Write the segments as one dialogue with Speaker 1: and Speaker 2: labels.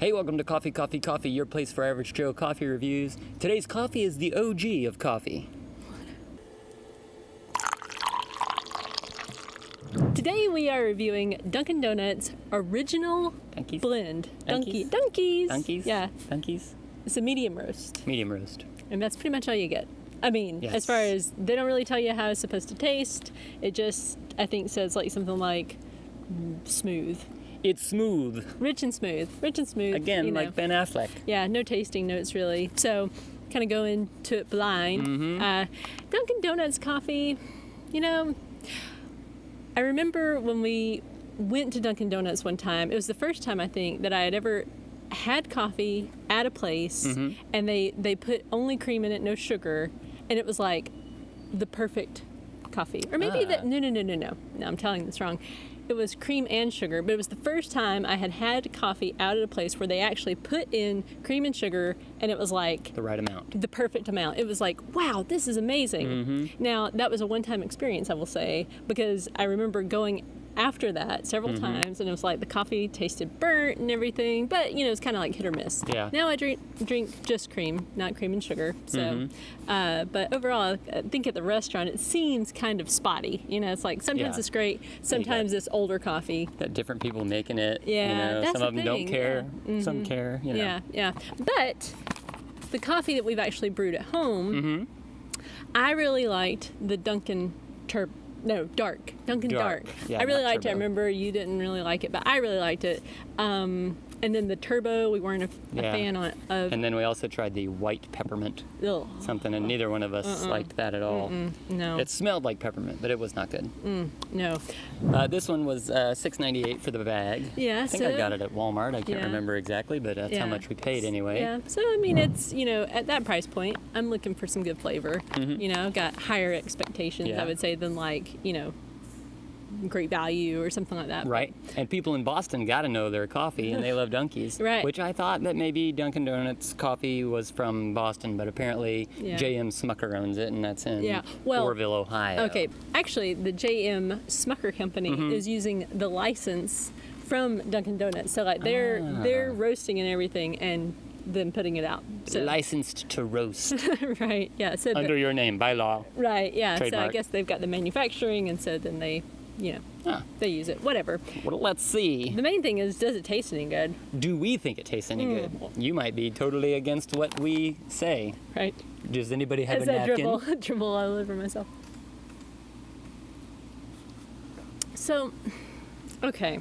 Speaker 1: Hey, welcome to Coffee, Coffee, Coffee, your place for average Joe coffee reviews. Today's coffee is the OG of coffee.
Speaker 2: Today we are reviewing Dunkin Donuts Original
Speaker 1: Dunkies?
Speaker 2: Blend.
Speaker 1: Dunkies?
Speaker 2: Dunkies. Yeah.
Speaker 1: Dunkies?
Speaker 2: It's a medium roast.
Speaker 1: Medium roast.
Speaker 2: And that's pretty much all you get. I mean,
Speaker 1: Yes.
Speaker 2: as far as they don't really tell you how it's supposed to taste. It just, I think, says like something like smooth.
Speaker 1: It's smooth.
Speaker 2: Rich and smooth. Rich and smooth.
Speaker 1: Again,
Speaker 2: you know.
Speaker 1: like Ben Affleck.
Speaker 2: Yeah, no tasting notes really. So, kind of go into it blind. Dunkin Donuts coffee, you know, I remember when we went to Dunkin Donuts one time, it was the first time I think that I had ever had coffee at a place and they put only cream in it, no sugar, and it was like the perfect coffee. Or maybe no, I'm telling this wrong. It was cream and sugar, but it was the first time I had coffee out at a place where they actually put in cream and sugar, and it was like
Speaker 1: The right amount.
Speaker 2: the perfect amount. It was like, wow, this is amazing. Now, that was a one-time experience, I will say, because I remember going after that several times, and it was like the coffee tasted burnt and everything, but you know, it's kind of like hit or miss.
Speaker 1: Yeah.
Speaker 2: Now I drink just cream, not cream and sugar. So, but overall, I think at the restaurant it seems kind of spotty. You know, it's like sometimes
Speaker 1: Yeah.
Speaker 2: it's great, sometimes it's older coffee.
Speaker 1: Got different people making it.
Speaker 2: Yeah,
Speaker 1: You know,
Speaker 2: that's
Speaker 1: some of
Speaker 2: the
Speaker 1: them don't
Speaker 2: thing,
Speaker 1: care.
Speaker 2: yeah.
Speaker 1: Some care. You know.
Speaker 2: Yeah. But the coffee that we've actually brewed at home, I really liked the Dunkin' Dark. Dunkin' Dark.
Speaker 1: Yeah,
Speaker 2: I really
Speaker 1: not
Speaker 2: liked it. I
Speaker 1: turbo.
Speaker 2: remember you didn't really like it, but I really liked it. And then the turbo, we weren't a
Speaker 1: Yeah.
Speaker 2: fan of.
Speaker 1: And then we also tried the white peppermint
Speaker 2: Ugh,
Speaker 1: something, and neither one of us liked that at all.
Speaker 2: no,
Speaker 1: It smelled like peppermint, but it was not good.
Speaker 2: no.
Speaker 1: This one was $6.98 for the bag.
Speaker 2: Yeah,
Speaker 1: I think I got it at Walmart. I can't
Speaker 2: Yeah.
Speaker 1: remember exactly, but that's how
Speaker 2: Yeah.
Speaker 1: much we paid anyway.
Speaker 2: Yeah, so I mean, it's, you know, at that price point, I'm looking for some good flavor. You know, got higher expectations,
Speaker 1: Yeah.
Speaker 2: I would say, than like, you know, great value or something like that.
Speaker 1: Right, and people in Boston got to know their coffee, and they love Dunkies.
Speaker 2: Right.
Speaker 1: Which I thought that maybe Dunkin' Donuts coffee was from Boston, but apparently
Speaker 2: Yeah.
Speaker 1: J.M. Smucker owns it, and that's in
Speaker 2: Yeah, well,
Speaker 1: Orville, Ohio.
Speaker 2: Okay, actually, the J.M. Smucker Company is using the license from Dunkin' Donuts. So like they're roasting and everything and then putting it out. So
Speaker 1: Licensed to roast
Speaker 2: right, yeah. So
Speaker 1: under your name by law.
Speaker 2: right, yeah. So I
Speaker 1: Trademark.
Speaker 2: guess they've got the manufacturing, and so then they, you know,
Speaker 1: Huh.
Speaker 2: they use it. Whatever.
Speaker 1: Well, let's see.
Speaker 2: The main thing is, does it taste any good?
Speaker 1: Do we think it tastes any good? You might be totally against what we say.
Speaker 2: Right.
Speaker 1: Does anybody have
Speaker 2: As
Speaker 1: a
Speaker 2: I
Speaker 1: napkin?
Speaker 2: dribble all over myself. So, okay.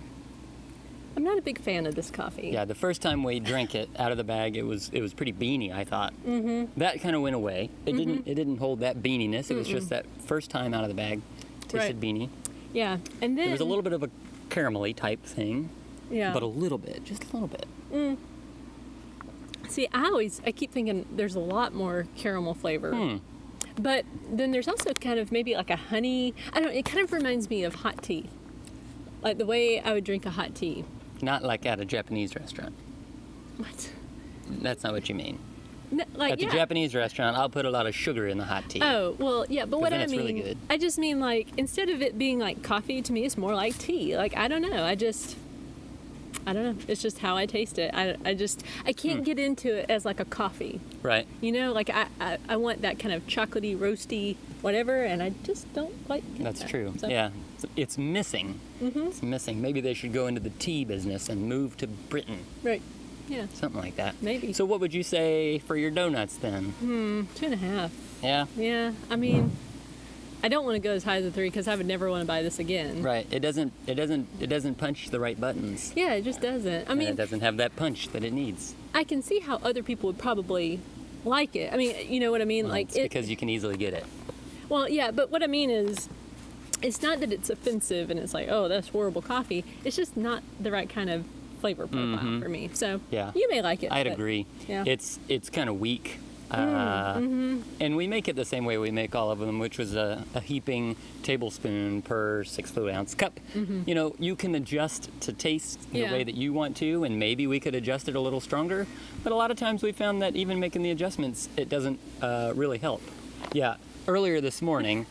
Speaker 2: I'm not a big fan of this coffee.
Speaker 1: Yeah, the first time we drank it out of the bag, it was pretty beany. I thought that kind of went away. It didn't hold that beaniness. It was just that first time out of the bag, tasted
Speaker 2: Right.
Speaker 1: beany.
Speaker 2: Yeah, and then
Speaker 1: There was a little bit of a caramelly type thing,
Speaker 2: yeah.
Speaker 1: but a little bit, just a little bit.
Speaker 2: See, I keep thinking there's a lot more caramel flavor. But then there's also kind of maybe like a honey. I don't know, it kind of reminds me of hot tea. Like the way I would drink a hot tea.
Speaker 1: Not like at a Japanese restaurant.
Speaker 2: What?
Speaker 1: That's not what you mean.
Speaker 2: No, like
Speaker 1: At the
Speaker 2: yeah.
Speaker 1: Japanese restaurant, I'll put a lot of sugar in the hot tea.
Speaker 2: Oh, well, yeah, but what
Speaker 1: then
Speaker 2: I
Speaker 1: it's
Speaker 2: mean,
Speaker 1: really good.
Speaker 2: I just mean like instead of it being like coffee, to me it's more like tea. Like I don't know, I don't know. It's just how I taste it. I can't get into it as like a coffee.
Speaker 1: Right.
Speaker 2: You know, like I want that kind of chocolatey, roasty, whatever, and I just don't quite get
Speaker 1: That's
Speaker 2: that.
Speaker 1: true.
Speaker 2: So,
Speaker 1: Yeah. It's missing. It's missing. Maybe they should go into the tea business and move to Britain.
Speaker 2: Right. Yeah.
Speaker 1: Something like that.
Speaker 2: Maybe.
Speaker 1: So what would you say for your donuts then?
Speaker 2: 2.5.
Speaker 1: Yeah.
Speaker 2: Yeah. I mean, I don't want to go as high as a 3 because I would never want to buy this again.
Speaker 1: Right. It doesn't punch the right buttons.
Speaker 2: Yeah, it just doesn't. I
Speaker 1: And
Speaker 2: mean,
Speaker 1: it doesn't have that punch that it needs.
Speaker 2: I can see how other people would probably like it. I mean, you know what I mean?
Speaker 1: Well,
Speaker 2: like
Speaker 1: it's because you can easily get it.
Speaker 2: Well, yeah, but what I mean is, it's not that it's offensive and it's like, oh, that's horrible coffee. It's just not the right kind of flavor profile for me. So
Speaker 1: Yeah.
Speaker 2: you may like it.
Speaker 1: I'd
Speaker 2: but-
Speaker 1: agree.
Speaker 2: Yeah.
Speaker 1: It's kind of weak. And we make it the same way we make all of them, which was a heaping tablespoon per 6 fluid ounce cup. You know, you can adjust to taste the
Speaker 2: Yeah.
Speaker 1: way that you want to, and maybe we could adjust it a little stronger. But a lot of times we found that even making the adjustments, it doesn't really help. Yeah, earlier this morning,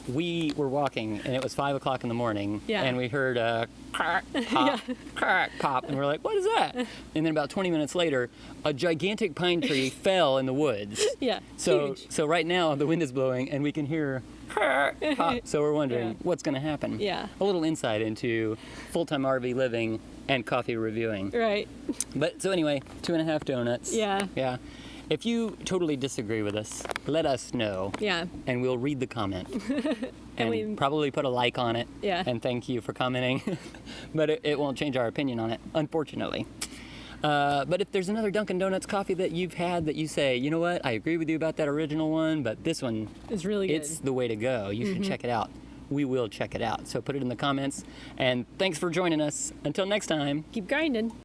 Speaker 1: we were walking, and it was 5 o'clock in the morning,
Speaker 2: Yeah.
Speaker 1: and we heard a crack, pop, crack, pop, and we're like, what is that? And then about 20 minutes later, a gigantic pine tree fell in the woods.
Speaker 2: Yeah.
Speaker 1: So,
Speaker 2: huge.
Speaker 1: so right now the wind is blowing, and we can hear crack, pop. So we're wondering
Speaker 2: Yeah.
Speaker 1: what's going to happen.
Speaker 2: Yeah.
Speaker 1: A little insight into full-time RV living and coffee reviewing.
Speaker 2: Right.
Speaker 1: But so anyway, 2.5 donuts.
Speaker 2: Yeah.
Speaker 1: Yeah. If you totally disagree with us, let us know.
Speaker 2: Yeah.
Speaker 1: And we'll read the comment. and
Speaker 2: we-
Speaker 1: probably put a like on it.
Speaker 2: Yeah.
Speaker 1: And thank you for commenting. But it won't change our opinion on it, unfortunately. But if there's another Dunkin' Donuts coffee that you've had that you say, you know what, I agree with you about that original one, but this one,
Speaker 2: It's really good.
Speaker 1: it's the way to go. You should check it out. We will check it out. So put it in the comments. And thanks for joining us. Until next time.
Speaker 2: Keep grinding.